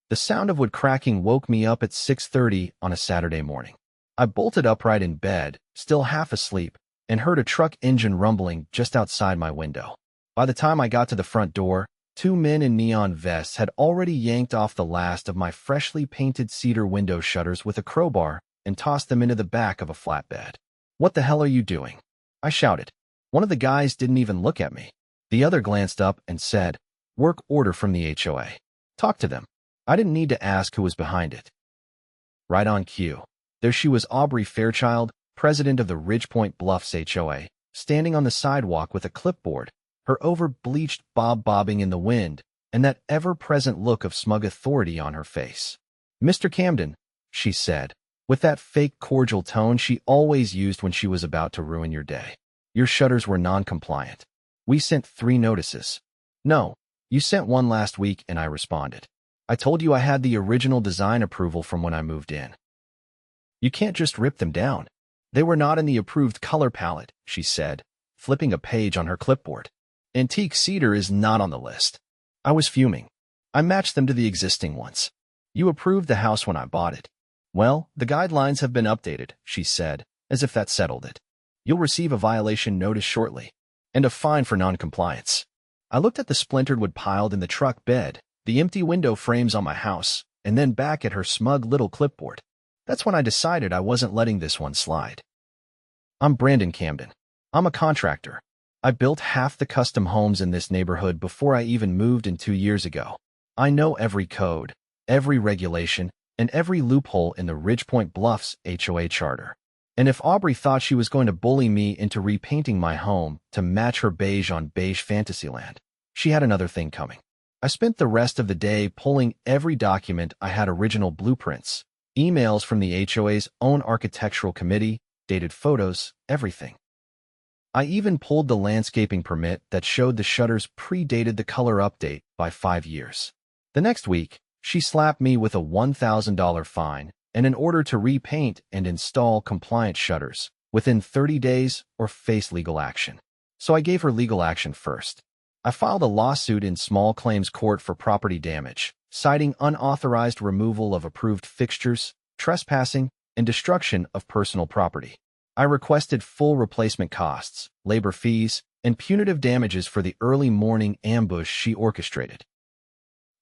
The sound of wood cracking woke me up at 6:30 on a Saturday morning. I bolted upright in bed, still half asleep, and heard a truck engine rumbling just outside my window. By the time I got to the front door, two men in neon vests had already yanked off the last of my freshly painted cedar window shutters with a crowbar and tossed them into the back of a flatbed. "What the hell are you doing?" I shouted. One of the guys didn't even look at me. The other glanced up and said, "Work order from the HOA. Talk to them." I didn't need to ask who was behind it. Right on cue. There she was, Aubrey Fairchild, president of the Ridgepoint Bluffs HOA, standing on the sidewalk with a clipboard, her over-bleached bob bobbing in the wind, and that ever-present look of smug authority on her face. "Mr. Camden," she said, with that fake cordial tone she always used when she was about to ruin your day. "Your shutters were non-compliant. We sent 3 notices." "No, you sent one last week," and I responded. "I told you I had the original design approval from when I moved in. You can't just rip them down." "They were not in the approved color palette," she said, flipping a page on her clipboard. "Antique cedar is not on the list." I was fuming. "I matched them to the existing ones. You approved the house when I bought it." "Well, the guidelines have been updated," she said, as if that settled it. "You'll receive a violation notice shortly, and a fine for non-compliance." I looked at the splintered wood piled in the truck bed, the empty window frames on my house, and then back at her smug little clipboard. That's when I decided I wasn't letting this one slide. "I'm Brandon Camden. I'm a contractor. I built half the custom homes in this neighborhood before I even moved in 2 years ago. I know every code, every regulation, and every loophole in the Ridgepoint Bluffs HOA charter. And if Aubrey thought she was going to bully me into repainting my home to match her beige on beige Fantasyland, she had another thing coming. I spent the rest of the day pulling every document I had, original blueprints, emails from the HOA's own architectural committee, dated photos, everything. I even pulled the landscaping permit that showed the shutters predated the color update by 5 years. The next week, she slapped me with a $1,000 fine and an order to repaint and install compliant shutters within 30 days or face legal action. So I gave her legal action first. I filed a lawsuit in small claims court for property damage, citing unauthorized removal of approved fixtures, trespassing, and destruction of personal property. I requested full replacement costs, labor fees, and punitive damages for the early morning ambush she orchestrated.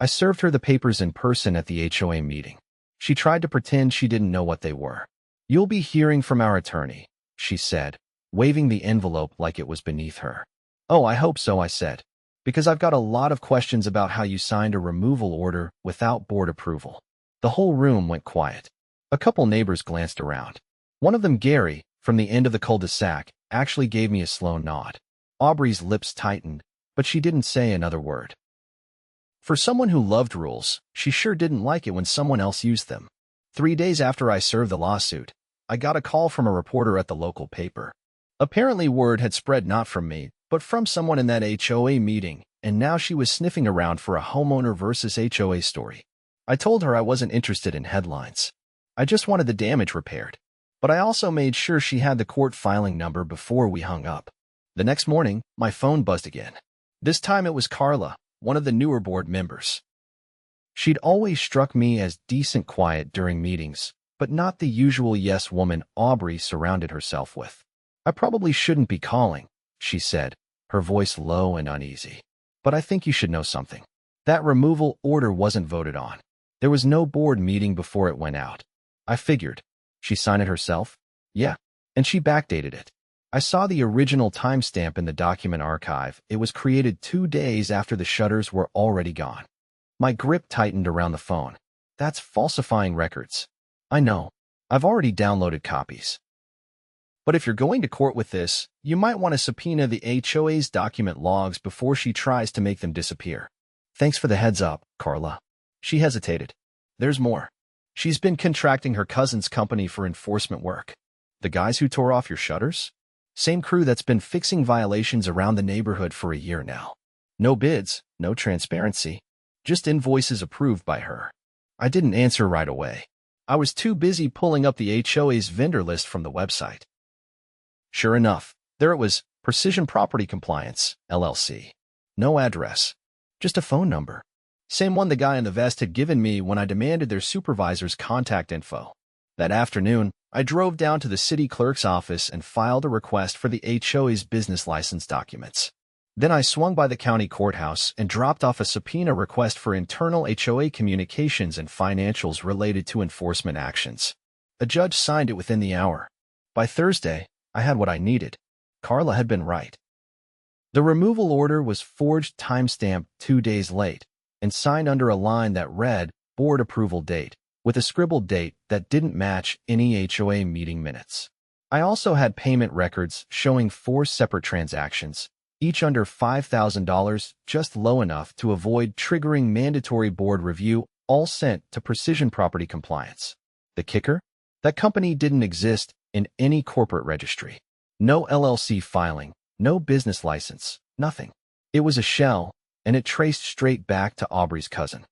I served her the papers in person at the HOA meeting. She tried to pretend she didn't know what they were. "You'll be hearing from our attorney," she said, waving the envelope like it was beneath her. "Oh, I hope so," I said, "because I've got a lot of questions about how you signed a removal order without board approval." The whole room went quiet. A couple neighbors glanced around. One of them, Gary, from the end of the cul-de-sac, actually gave me a slow nod. Aubrey's lips tightened, but she didn't say another word. For someone who loved rules, she sure didn't like it when someone else used them. 3 days after I served the lawsuit, I got a call from a reporter at the local paper. Apparently word had spread not from me, but from someone in that HOA meeting, and now she was sniffing around for a homeowner versus HOA story. I told her I wasn't interested in headlines. I just wanted the damage repaired. But I also made sure she had the court filing number before we hung up. The next morning, my phone buzzed again. This time it was Carla, one of the newer board members. She'd always struck me as decent quiet during meetings, but not the usual yes woman Aubrey surrounded herself with. "I probably shouldn't be calling," she said, her voice low and uneasy. "But I think you should know something. That removal order wasn't voted on. There was no board meeting before it went out." I figured. She signed it herself? Yeah, and she backdated it. I saw the original timestamp in the document archive. It was created 2 days after the shutters were already gone. My grip tightened around the phone. That's falsifying records. I know. I've already downloaded copies. But if you're going to court with this, you might want to subpoena the HOA's document logs before she tries to make them disappear. Thanks for the heads up, Carla. She hesitated. There's more. She's been contracting her cousin's company for enforcement work. The guys who tore off your shutters? Same crew that's been fixing violations around the neighborhood for a year now. No bids, no transparency, just invoices approved by her. I didn't answer right away. I was too busy pulling up the HOA's vendor list from the website. Sure enough, there it was, Precision Property Compliance, LLC. No address, just a phone number. Same one the guy in the vest had given me when I demanded their supervisor's contact info. That afternoon, I drove down to the city clerk's office and filed a request for the HOA's business license documents. Then I swung by the county courthouse and dropped off a subpoena request for internal HOA communications and financials related to enforcement actions. A judge signed it within the hour. By Thursday, I had what I needed. Carla had been right. The removal order was forged, timestamped 2 days late, and signed under a line that read, Board Approval Date, with a scribbled date that didn't match any HOA meeting minutes. I also had payment records showing 4 separate transactions, each under $5,000, just low enough to avoid triggering mandatory board review, all sent to Precision Property Compliance. The kicker? That company didn't exist in any corporate registry. No LLC filing, no business license, nothing. It was a shell, and it traced straight back to Aubrey's cousin.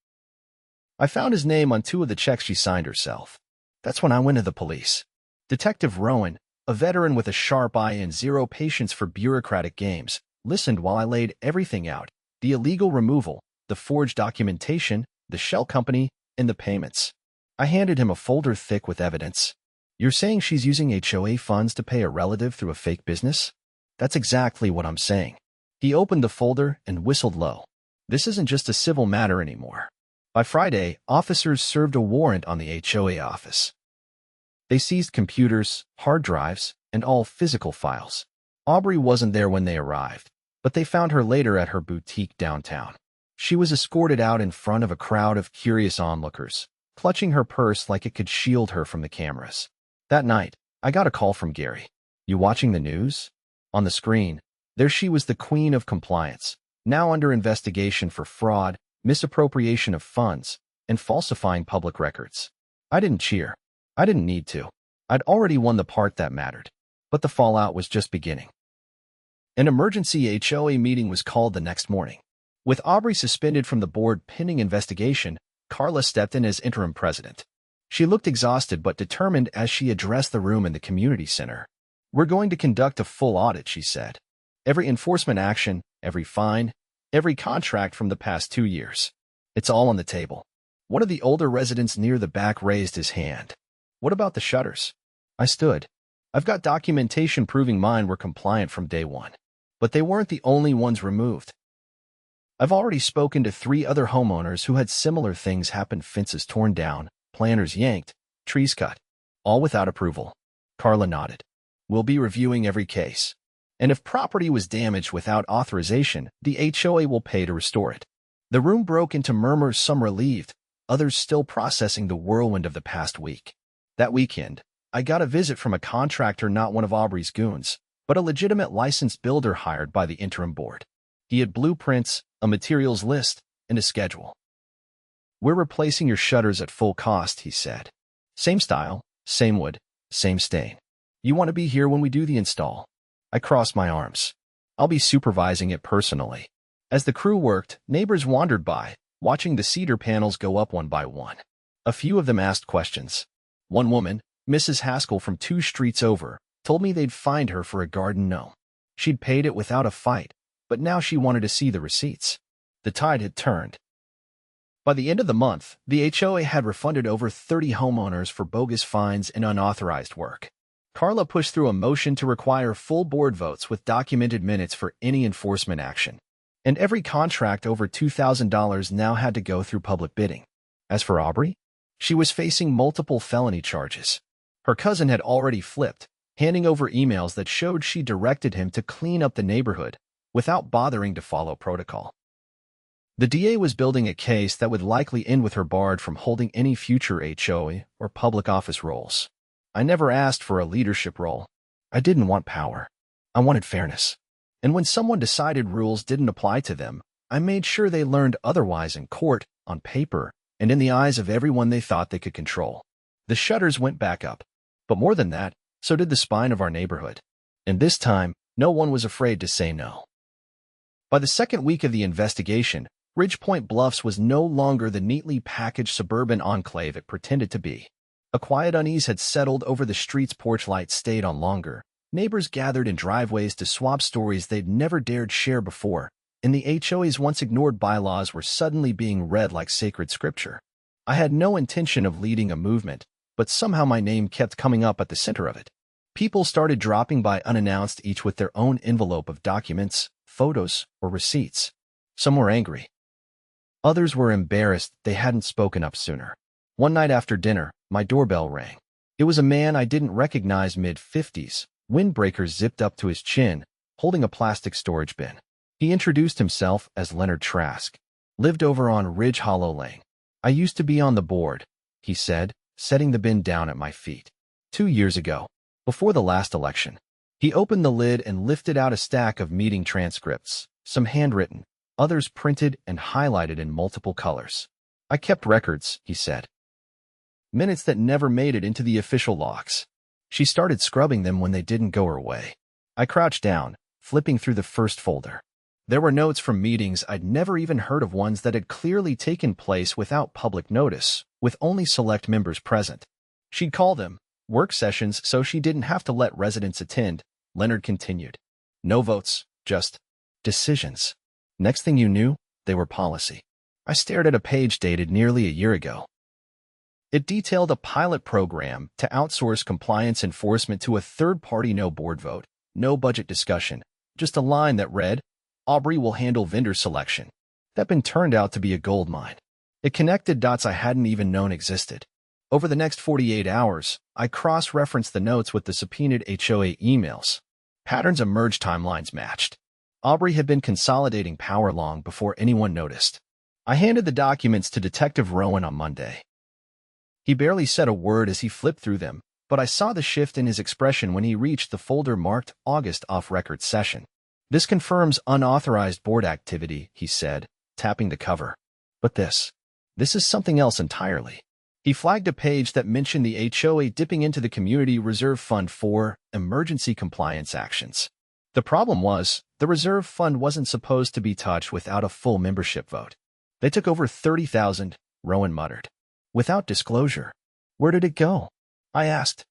I found his name on 2 of the checks she signed herself. That's when I went to the police. Detective Rowan, a veteran with a sharp eye and zero patience for bureaucratic games, listened while I laid everything out: the illegal removal, the forged documentation, the shell company, and the payments. I handed him a folder thick with evidence. You're saying she's using HOA funds to pay a relative through a fake business? That's exactly what I'm saying. He opened the folder and whistled low. This isn't just a civil matter anymore. By Friday, officers served a warrant on the HOA office. They seized computers, hard drives, and all physical files. Aubrey wasn't there when they arrived, but they found her later at her boutique downtown. She was escorted out in front of a crowd of curious onlookers, clutching her purse like it could shield her from the cameras. That night, I got a call from Gary. You watching the news? On the screen, there she was, the queen of compliance, now under investigation for fraud, misappropriation of funds, and falsifying public records. I didn't cheer. I didn't need to. I'd already won the part that mattered. But the fallout was just beginning. An emergency HOA meeting was called the next morning. With Aubrey suspended from the board pending investigation, Carla stepped in as interim president. She looked exhausted but determined as she addressed the room in the community center. We're going to conduct a full audit, she said. Every enforcement action, every fine, every contract from the past 2 years. It's all on the table. One of the older residents near the back raised his hand. What about the shutters? I stood. I've got documentation proving mine were compliant from day one. But they weren't the only ones removed. I've already spoken to 3 other homeowners who had similar things happen: fences torn down, planters yanked, trees cut, all without approval. Carla nodded. We'll be reviewing every case. And if property was damaged without authorization, the HOA will pay to restore it. The room broke into murmurs, some relieved, others still processing the whirlwind of the past week. That weekend, I got a visit from a contractor, not one of Aubrey's goons, but a legitimate licensed builder hired by the interim board. He had blueprints, a materials list, and a schedule. We're replacing your shutters at full cost, he said. Same style, same wood, same stain. You want to be here when we do the install? I crossed my arms. I'll be supervising it personally. As the crew worked, neighbors wandered by, watching the cedar panels go up one by one. A few of them asked questions. One woman, Mrs. Haskell from 2 streets over, told me they'd fined her for a garden gnome. She'd paid it without a fight, but now she wanted to see the receipts. The tide had turned. By the end of the month, the HOA had refunded over 30 homeowners for bogus fines and unauthorized work. Carla pushed through a motion to require full board votes with documented minutes for any enforcement action. And every contract over $2,000 now had to go through public bidding. As for Aubrey, she was facing multiple felony charges. Her cousin had already flipped, handing over emails that showed she directed him to clean up the neighborhood without bothering to follow protocol. The DA was building a case that would likely end with her barred from holding any future HOA or public office roles. I never asked for a leadership role. I didn't want power. I wanted fairness. And when someone decided rules didn't apply to them, I made sure they learned otherwise in court, on paper, and in the eyes of everyone they thought they could control. The shutters went back up. But more than that, so did the spine of our neighborhood. And this time, no one was afraid to say no. By the second week of the investigation, Ridgepoint Bluffs was no longer the neatly packaged suburban enclave it pretended to be. A quiet unease had settled over the street's porch lights stayed on longer. Neighbors gathered in driveways to swap stories they'd never dared share before, and the HOA's once ignored bylaws were suddenly being read like sacred scripture. I had no intention of leading a movement, but somehow my name kept coming up at the center of it. People started dropping by unannounced, each with their own envelope of documents, photos, or receipts. Some were angry. Others were embarrassed they hadn't spoken up sooner. One night after dinner, my doorbell rang. It was a man I didn't recognize, mid-50s, windbreakers zipped up to his chin, holding a plastic storage bin. He introduced himself as Leonard Trask. Lived over on Ridge Hollow Lane. I used to be on the board, he said, setting the bin down at my feet. 2 years ago, before the last election. He opened the lid and lifted out a stack of meeting transcripts, some handwritten, others printed and highlighted in multiple colors. I kept records, he said. Minutes that never made it into the official logs. She started scrubbing them when they didn't go her way. I crouched down, flipping through the first folder. There were notes from meetings I'd never even heard of, ones that had clearly taken place without public notice, with only select members present. She'd call them work sessions so she didn't have to let residents attend, Leonard continued. No votes, just decisions. Next thing you knew, they were policy. I stared at a page dated nearly a year ago. It detailed a pilot program to outsource compliance enforcement to a third party, no board vote, no budget discussion, just a line that read, Aubrey will handle vendor selection. That bin turned out to be a goldmine. It connected dots I hadn't even known existed. Over the next 48 hours, I cross-referenced the notes with the subpoenaed HOA emails. Patterns emerged, timelines matched. Aubrey had been consolidating power long before anyone noticed. I handed the documents to Detective Rowan on Monday. He barely said a word as he flipped through them, but I saw the shift in his expression when he reached the folder marked August off-record session. This confirms unauthorized board activity, he said, tapping the cover. But this is something else entirely. He flagged a page that mentioned the HOA dipping into the Community Reserve Fund for emergency compliance actions. The problem was, the reserve fund wasn't supposed to be touched without a full membership vote. They took over $30,000, Rowan muttered. Without disclosure. Where did it go? I asked.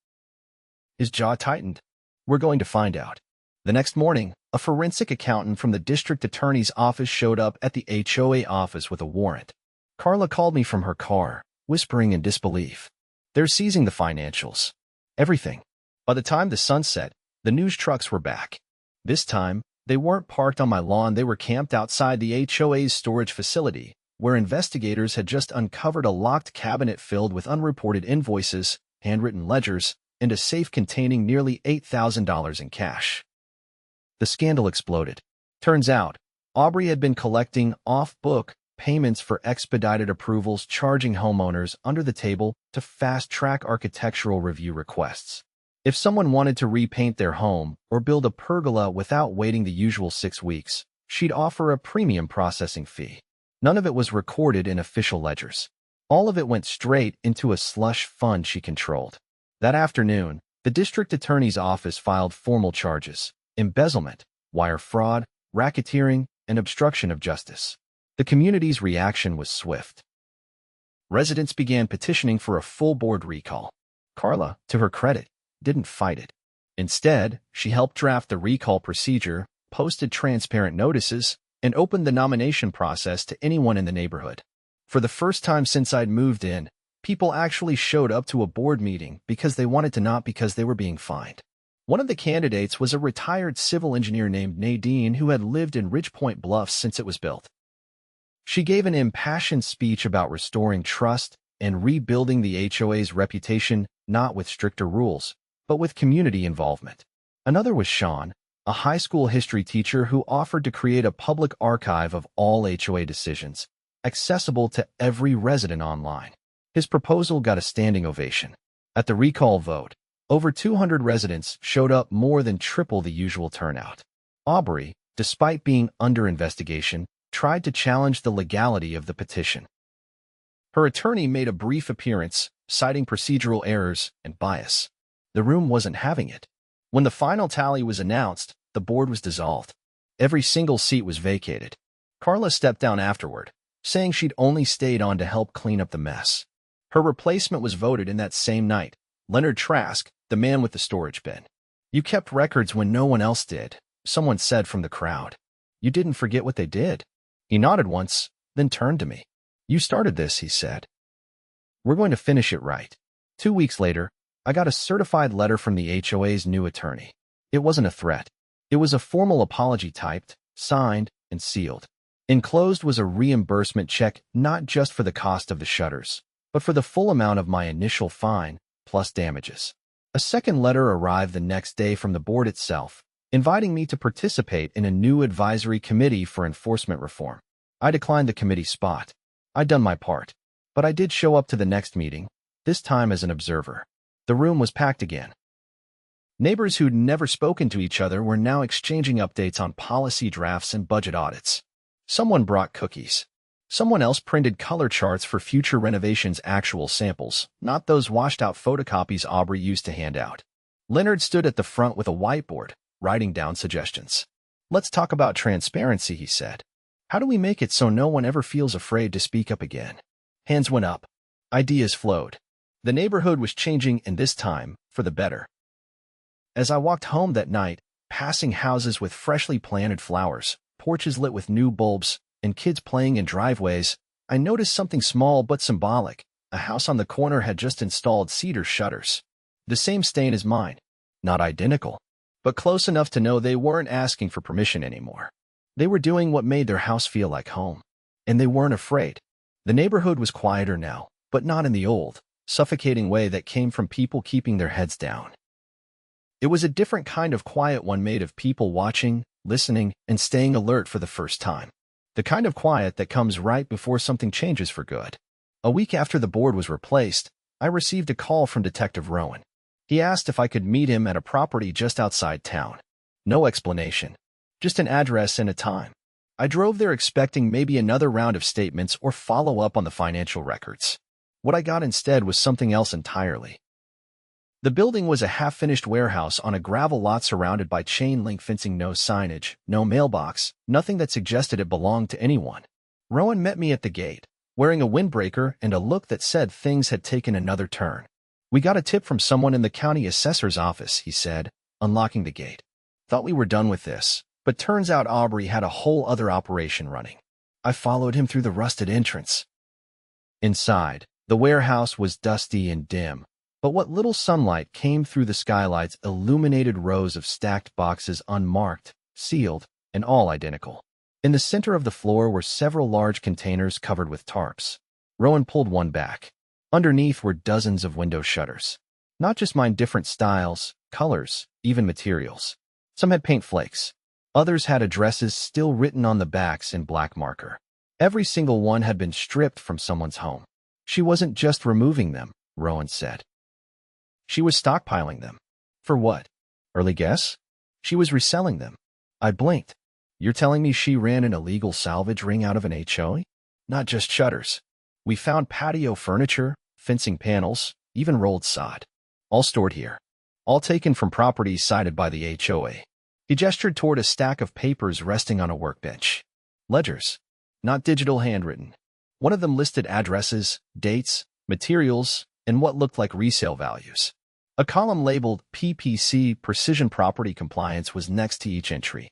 His jaw tightened. We're going to find out. The next morning, a forensic accountant from the district attorney's office showed up at the HOA office with a warrant. Carla called me from her car, whispering in disbelief. They're seizing the financials. Everything. By the time the sun set, the news trucks were back. This time, they weren't parked on my lawn, they were camped outside the HOA's storage facility, where investigators had just uncovered a locked cabinet filled with unreported invoices, handwritten ledgers, and a safe containing nearly $8,000 in cash. The scandal exploded. Turns out, Aubrey had been collecting off-book payments for expedited approvals, charging homeowners under the table to fast-track architectural review requests. If someone wanted to repaint their home or build a pergola without waiting the usual 6 weeks, she'd offer a premium processing fee. None of it was recorded in official ledgers. All of it went straight into a slush fund she controlled. That afternoon, the district attorney's office filed formal charges: embezzlement, wire fraud, racketeering, and obstruction of justice. The community's reaction was swift. Residents began petitioning for a full board recall. Carla, to her credit, didn't fight it. Instead, she helped draft the recall procedure, posted transparent notices, and opened the nomination process to anyone in the neighborhood. For the first time since I'd moved in, people actually showed up to a board meeting because they wanted to, not because they were being fined. One of the candidates was a retired civil engineer named Nadine who had lived in Ridgepoint Bluffs since it was built. She gave an impassioned speech about restoring trust and rebuilding the HOA's reputation, not with stricter rules, but with community involvement. Another was Sean, a high school history teacher who offered to create a public archive of all HOA decisions, accessible to every resident online. His proposal got a standing ovation. At the recall vote, over 200 residents showed up, more than triple the usual turnout. Aubrey, despite being under investigation, tried to challenge the legality of the petition. Her attorney made a brief appearance, citing procedural errors and bias. The room wasn't having it. When the final tally was announced, the board was dissolved. Every single seat was vacated. Carla stepped down afterward, saying she'd only stayed on to help clean up the mess. Her replacement was voted in that same night, Leonard Trask, the man with the storage bin. You kept records when no one else did, someone said from the crowd. You didn't forget what they did." He nodded once, then turned to me. "You started this," he said. "We're going to finish it right." 2 weeks later, I got a certified letter from the HOA's new attorney. It wasn't a threat. It was a formal apology typed, signed, and sealed. Enclosed was a reimbursement check not just for the cost of the shutters, but for the full amount of my initial fine, plus damages. A second letter arrived the next day from the board itself, inviting me to participate in a new advisory committee for enforcement reform. I declined the committee spot. I'd done my part, but I did show up to the next meeting, this time as an observer. The room was packed again. Neighbors who'd never spoken to each other were now exchanging updates on policy drafts and budget audits. Someone brought cookies. Someone else printed color charts for future renovations' actual samples, not those washed-out photocopies Aubrey used to hand out. Leonard stood at the front with a whiteboard, writing down suggestions. "Let's talk about transparency," he said. "How do we make it so no one ever feels afraid to speak up again?" Hands went up. Ideas flowed. The neighborhood was changing, and this time, for the better. As I walked home that night, passing houses with freshly planted flowers, porches lit with new bulbs, and kids playing in driveways, I noticed something small but symbolic. A house on the corner had just installed cedar shutters. The same stain as mine. Not identical, but close enough to know they weren't asking for permission anymore. They were doing what made their house feel like home. And they weren't afraid. The neighborhood was quieter now, but not in the old, suffocating way that came from people keeping their heads down. It was a different kind of quiet, one made of people watching, listening, and staying alert for the first time. The kind of quiet that comes right before something changes for good. A week after the board was replaced, I received a call from Detective Rowan. He asked if I could meet him at a property just outside town. No explanation, just an address and a time. I drove there expecting maybe another round of statements or follow-up on the financial records. What I got instead was something else entirely. The building was a half-finished warehouse on a gravel lot surrounded by chain-link fencing, no signage, no mailbox, nothing that suggested it belonged to anyone. Rowan met me at the gate, wearing a windbreaker and a look that said things had taken another turn. "We got a tip from someone in the county assessor's office," he said, unlocking the gate. "Thought we were done with this, but turns out Aubrey had a whole other operation running." I followed him through the rusted entrance. Inside, the warehouse was dusty and dim, but what little sunlight came through the skylights illuminated rows of stacked boxes, unmarked, sealed, and all identical. In the center of the floor were several large containers covered with tarps. Rowan pulled one back. Underneath were dozens of window shutters. Not just mine, different styles, colors, even materials. Some had paint flakes. Others had addresses still written on the backs in black marker. Every single one had been stripped from someone's home. She wasn't just removing them, Rowan said. She was stockpiling them. For what? Early guess? She was reselling them. I blinked. You're telling me she ran an illegal salvage ring out of an HOA? Not just shutters. We found patio furniture, fencing panels, even rolled sod. All stored here. All taken from properties cited by the HOA. He gestured toward a stack of papers resting on a workbench. Ledgers. Not digital, handwritten. One of them listed addresses, dates, materials, and what looked like resale values. A column labeled PPC, Precision Property Compliance, was next to each entry.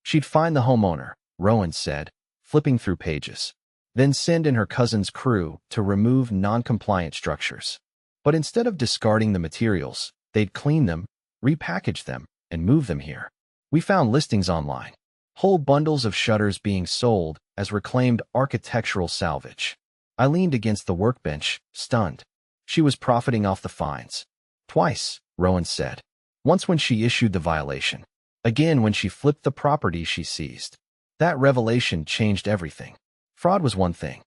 She'd find the homeowner, Rowan said, flipping through pages. Then send in her cousin's crew to remove non-compliant structures. But instead of discarding the materials, they'd clean them, repackage them, and move them here. We found listings online. Whole bundles of shutters being sold as reclaimed architectural salvage. I leaned against the workbench, stunned. She was profiting off the fines. Twice, Rowan said. Once when she issued the violation. Again when she flipped the property she seized. That revelation changed everything. Fraud was one thing.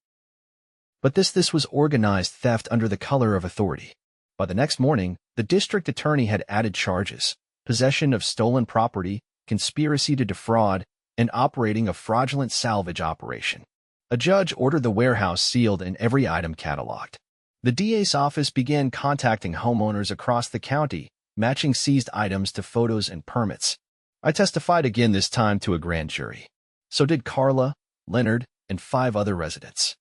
But this was organized theft under the color of authority. By the next morning, the district attorney had added charges: possession of stolen property, conspiracy to defraud, and operating a fraudulent salvage operation. A judge ordered the warehouse sealed and every item cataloged. The DA's office began contacting homeowners across the county, matching seized items to photos and permits. I testified again, this time to a grand jury. So did Carla, Leonard, and 5 other residents.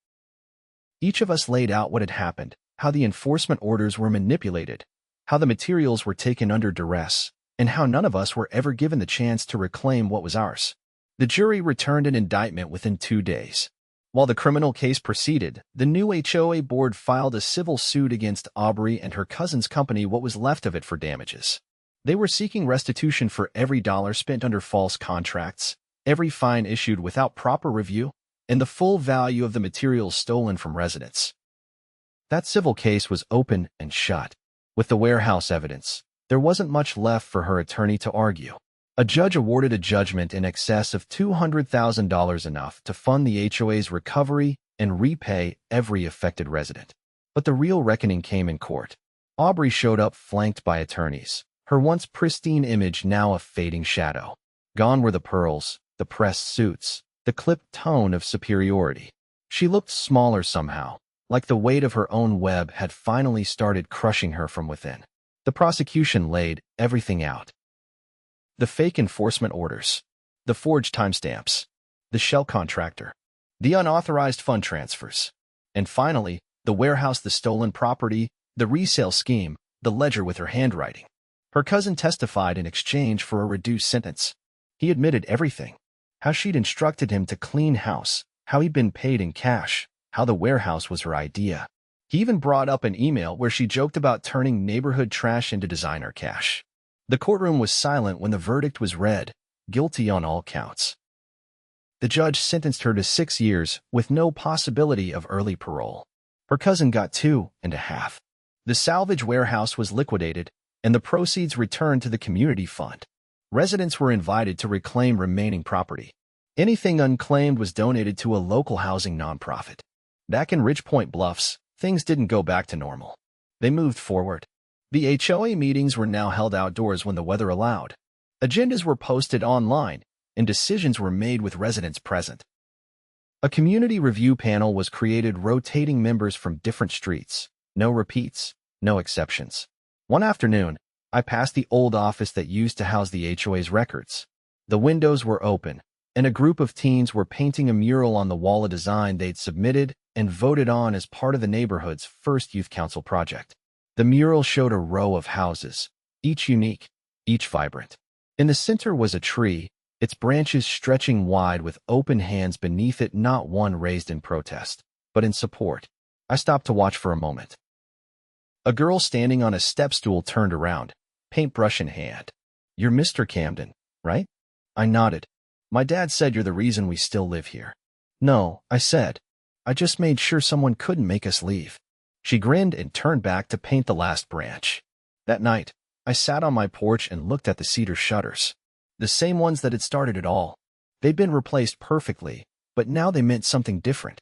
Each of us laid out what had happened, how the enforcement orders were manipulated, how the materials were taken under duress, and how none of us were ever given the chance to reclaim what was ours. The jury returned an indictment within 2 days. While the criminal case proceeded, the new HOA board filed a civil suit against Aubrey and her cousin's company, what was left of it, for damages. They were seeking restitution for every dollar spent under false contracts, every fine issued without proper review, and the full value of the materials stolen from residents. That civil case was open and shut. With the warehouse evidence, there wasn't much left for her attorney to argue. A judge awarded a judgment in excess of $200,000, enough to fund the HOA's recovery and repay every affected resident. But the real reckoning came in court. Aubrey showed up flanked by attorneys, her once pristine image now a fading shadow. Gone were the pearls, the pressed suits, the clipped tone of superiority. She looked smaller somehow, like the weight of her own web had finally started crushing her from within. The prosecution laid everything out. The fake enforcement orders, the forged timestamps, the shell contractor, the unauthorized fund transfers, and finally, the warehouse, the stolen property, the resale scheme, the ledger with her handwriting. Her cousin testified in exchange for a reduced sentence. He admitted everything: how she'd instructed him to clean house, how he'd been paid in cash, how the warehouse was her idea. He even brought up an email where she joked about turning neighborhood trash into designer cash. The courtroom was silent when the verdict was read: guilty on all counts. The judge sentenced her to 6 years with no possibility of early parole. Her cousin got 2.5. The salvage warehouse was liquidated, and the proceeds returned to the community fund. Residents were invited to reclaim remaining property. Anything unclaimed was donated to a local housing nonprofit. Back in Ridgepoint Bluffs, things didn't go back to normal. They moved forward. The HOA meetings were now held outdoors when the weather allowed. Agendas were posted online, and decisions were made with residents present. A community review panel was created, rotating members from different streets. No repeats, no exceptions. One afternoon, I passed the old office that used to house the HOA's records. The windows were open, and a group of teens were painting a mural on the wall, a design they'd submitted and voted on as part of the neighborhood's first youth council project. The mural showed a row of houses, each unique, each vibrant. In the center was a tree, its branches stretching wide with open hands beneath it, not one raised in protest, but in support. I stopped to watch for a moment. A girl standing on a step stool turned around, paintbrush in hand. "You're Mr. Camden, right?" I nodded. "My dad said you're the reason we still live here." "No," I said. "I just made sure someone couldn't make us leave." She grinned and turned back to paint the last branch. That night, I sat on my porch and looked at the cedar shutters. The same ones that had started it all. They'd been replaced perfectly, but now they meant something different.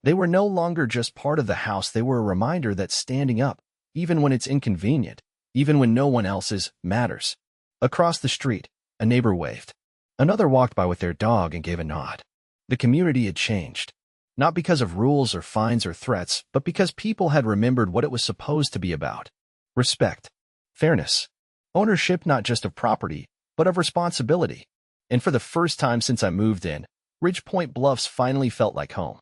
They were no longer just part of the house, they were a reminder that standing up, even when it's inconvenient, even when no one else's, matters. Across the street, a neighbor waved. Another walked by with their dog and gave a nod. The community had changed. Not because of rules or fines or threats, but because people had remembered what it was supposed to be about. Respect. Fairness. Ownership not just of property, but of responsibility. And for the first time since I moved in, Ridgepoint Bluffs finally felt like home.